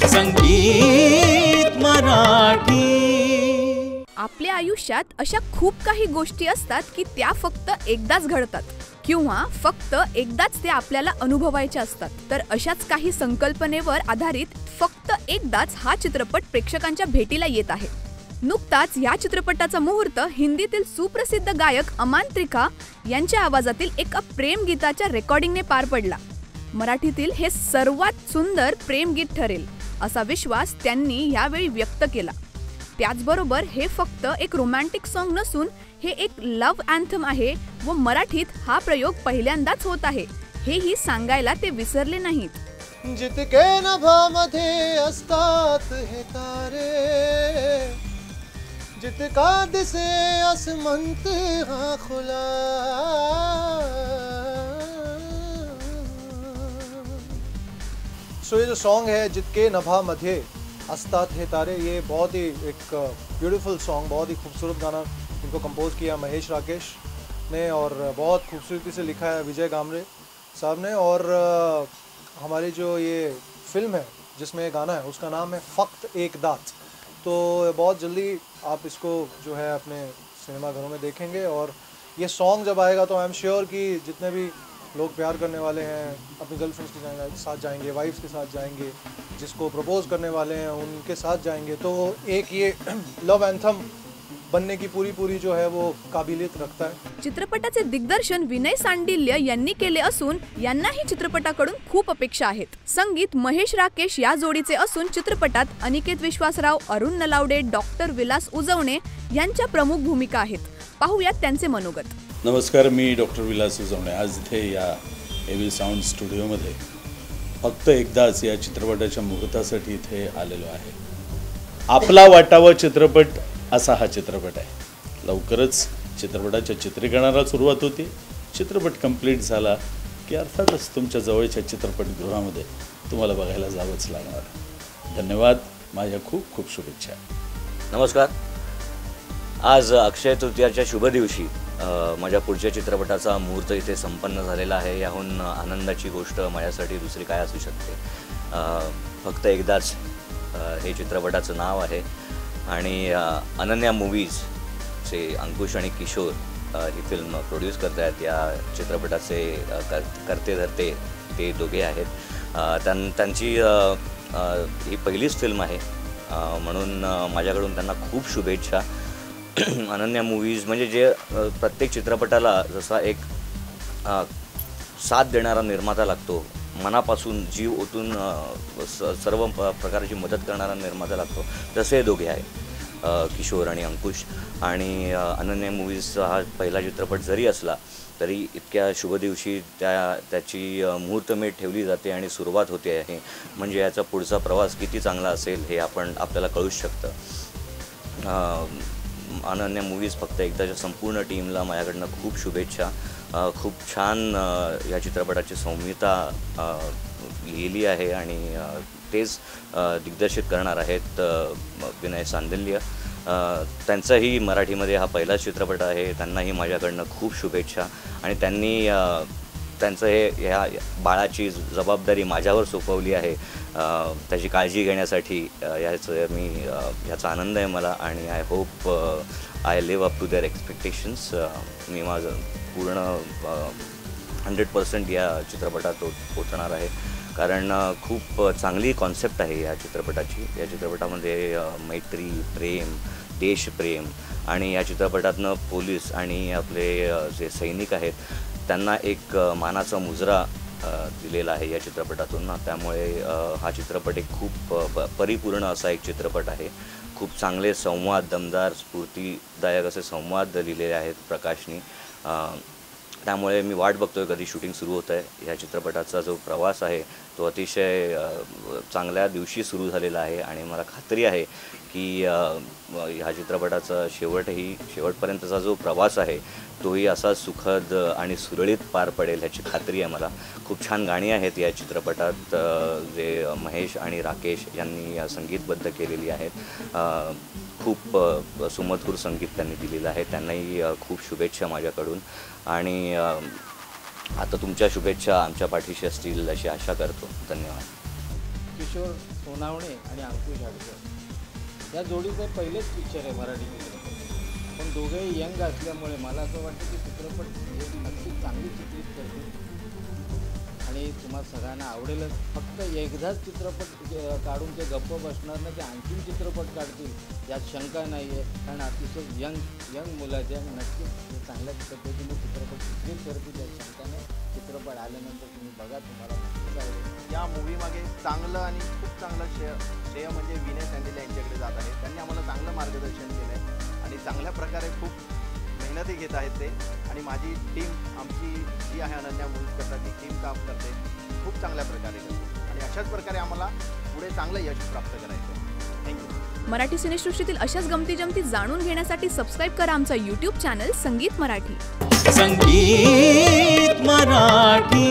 संगीत मराठी। आपल्या आयुष्यात अशा खूप काही गोष्टी असतात की त्या फक्त एकदाच घडतात किंवा फक्त एकदाच ते आपल्याला अनुभवायचे असतात। तर अशाच काही संकल्पनेवर आधारित फक्त एकदाच हा चित्रपट प्रेक्षकांच्या भेटीला येत आहे। नुकताच या चित्रपटाचा मुहूर्त हिंदीतील सुप्रसिद्ध गायक अमान त्रिखा यांच्या आवाजातील एका प्रेम गीताच्या रेकॉर्डिंगने पार पडला। मराठीतील हे सर्वात सुंदर प्रेम गीत ठरेल असा विश्वास त्यांनी यावेळी व्यक्त केला। त्याचबरोबर हे फक्त एक रोमॅन्टिक सॉन्ग नसून हे एक लव्ह अँथम आहे व मराठीत हा प्रयोग पहिल्यांदाच होत आहे हेही सांगायला ते विसरले नाहीत। जितके नभामध्ये असतात हे तारे, जितका दिसे आसमंत हा खुला, सो ये जो सॉन्ग है जितके नभा मध्य अस्तात हे तारे, ये बहुत ही एक ब्यूटीफुल सॉन्ग, बहुत ही खूबसूरत गाना इनको कंपोज किया महेश राकेश ने और बहुत खूबसूरती से लिखा है विजय गामरे साहब ने। और हमारी जो ये फिल्म है जिसमें ये गाना है उसका नाम है फक्त एक दात। तो बहुत जल्दी आप इसको जो है अपने सिनेमा घरों में देखेंगे और ये सॉन्ग जब आएगा तो आई एम श्योर कि जितने भी लोग प्यार करने वाले हैं अपनी गर्लफ्रेंड्स के साथ जाएंगे, वाइफ्स के साथ जाएंगे, जिसको प्रपोज करने वाले हैं उनके साथ जाएंगे, तो एक ये लव एंथम बनने की पूरी जो है वो काबिलियत रखता है। चित्रपटाचे दिग्दर्शन विनय सांडिल्य यांनी केले असून यांनाही चित्रपटाकडून खूप अपेक्षा आहेत। संगीत महेश राकेश या जोडीचे असून चित्रपटात अनिकेत विश्वासराव, अरुण नलावडे, डॉक्टर विलास उजवणे यांच्या प्रमुख भूमिका आहेत। पाहूयात त्यांचे मनोगत। नमस्कार, मी डॉक्टर विलास उजवणे आज इथे या एव्ही साऊंड स्टुडिओमध्ये फक्त एकदाच या चित्रपटाच्या मुहूर्तासाठी इथे आलेलो आहे। आपला वाटावा चित्रपट असा हा चित्रपट आहे। लवकरच चित्रपटाच्या चित्रीकरणाला सुरुवात होती। चित्रपट कंप्लीट झाला की अर्थातच तुमच्या जवळच्या चित्रपटगृहामध्ये तुम्हाला बघायला जावंच लागणार। धन्यवाद, माझ्या खूप खूप शुभेच्छा। नमस्कार, आज अक्षय तृतीयाच्या शुभ दिवशी माझ्या पुढच्या चित्रपटाचा मुहूर्त इथे संपन्न झालेला आहे। याहून आनंदाची गोष्ट माझ्यासाठी दुसरी काय असू शकते। फक्त एकदाच हे चित्रपटाचं नाव आहे आणि अनन्या मूवीजचे अंकुश आणि किशोर ही फिल्म प्रोड्यूस करत आहेत। या चित्रपटाचे करते धरते ते दोघे आहेत। त्यांची ही पहिलीच फिल्म आहे म्हणून माझ्याकडून त्यांना खूप शुभेच्छा। अनन्या मूवीज म्हणजे जे प्रत्येक चित्रपटाला जसा एक साथ देणारा निर्माता लागतो, मनापासून जीव ओतून सर्व प्रकारची मदत करणारा निर्माता लागतो, तसे दोघे आहे किशोर आणि अंकुश। आणि अनन्या मूवीजचा हा पहिला चित्रपट जरी असला तरी इतक्या शुभ दिवशी त्याची मुहूर्तमेढ ठेवली जाते आणि सुरुवात होते आहे, म्हणजे याचा पुढचा प्रवास किती चांगला असेल हे आपल्याला कळूच शकतं। अनन्या मूवीज फक्त एकदाच्या संपूर्ण टीमला माझ्याकडनं खूप शुभेच्छा। खूप छान या चित्रपटाची संहिता लिहिली आहे आणि तेच दिग्दर्शित करणार आहेत विनय सांदिल्य। त्यांचाही मराठीमध्ये हा पहिलाच चित्रपट आहे। त्यांनाही माझ्याकडनं खूप शुभेच्छा आणि त्यांनी त्यांचं ह्या बाळाची जबाबदारी माझ्यावर सोपवली आहे, त्याची काळजी घेण्यासाठी। याचा आनंद आहे मला आणि I hope I live up to their expectations. मी माझं पूर्ण 100% या चित्रपटात पोचणार आहे, कारण खूप चांगली कॉन्सेप्ट आहे या चित्रपटाची। या चित्रपटामध्ये मैत्री, प्रेम, देशप्रेम आणि या चित्रपटातनं पोलीस आणि आपले जे सैनिक आहेत त्यांना एक मानाचा मुजरा दिलेला आहे या चित्रपटातून। त्यामुळे हा चित्रपट एक खूप परिपूर्ण असा एक चित्रपट आहे। खूप चांगले संवाद, दमदार, स्फूर्तिदायक असे संवाद लिहिलेले आहेत प्रकाशनी। त्यामुळे मी वाट बघतोय कधी शूटिंग सुरू होतं आहे। या चित्रपटाचा जो प्रवास आहे तो अतिशय चांगल्या दिवशी सुरू झालेला आहे आणि मला खात्री आहे की ह्या चित्रपटाचा शेवटपर्यंतचा जो प्रवास आहे तोही असा सुखद आणि सुरळीत पार पडेल ह्याची खात्री आहे मला। खूप छान गाणी आहेत या चित्रपटात जे महेश आणि राकेश यांनी संगीतबद्ध केलेली आहेत। खूप सुमधुर संगीत त्यांनी दिलेलं आहे, त्यांनाही खूप शुभेच्छा माझ्याकडून। आणि आता तुमच्या शुभेच्छा आमच्या पाठीशी असतील अशी आशा करतो। धन्यवाद। किशोर सोनावणे आणि अंकुश हाडकर या जोडीचे पहिलेच पिक्चर आहे मराठी चित्रपट, पण दोघेही यंग असल्यामुळे मला असं वाटतं की चित्रपट हे नक्कीच चांगली चित्रित करतील आणि तुम्हाला सगळ्यांना आवडेलच. फक्त एकदाच चित्रपट काढून ते गप्प बसणार ना, ते आणखीन चित्रपट काढतील यात शंका नाही आहे, कारण अतिशय यंग मुलाचे आणि नक्कीच चांगल्या पद्धतीने चित्रपट चित्रित करतील यात शंका नाही. चित्रपट आल्यानंतर तुम्ही बघा, तुम्हाला नक्कीच आवडेल. या मूवीमागे चांगलं आणि खूप चांगलं श्रेय म्हणजे विनय सँडेल यांच्याकडे जात आहे. त्यांनी आम्हाला चांगलं मार्गदर्शन केलं आहे आणि चांगल्या प्रकारे खूप मेहनती घेत आहेत ते. आणि माझी टीम, आमची जी आहे अनन्या मूव्हीज करताची टीम काम करते, खूप चांगल्या प्रकारे करते आणि अशाच प्रकारे आम्हाला पुढे चांगलं यश प्राप्त करायचं आहे. थँक्यू. मराठी सिनेसृष्टीतील अशाच गमती जमती जाणून घेण्यासाठी सबस्क्राईब करा आमचा यूट्यूब चॅनल संगीत मराठी. संगीत मराठी.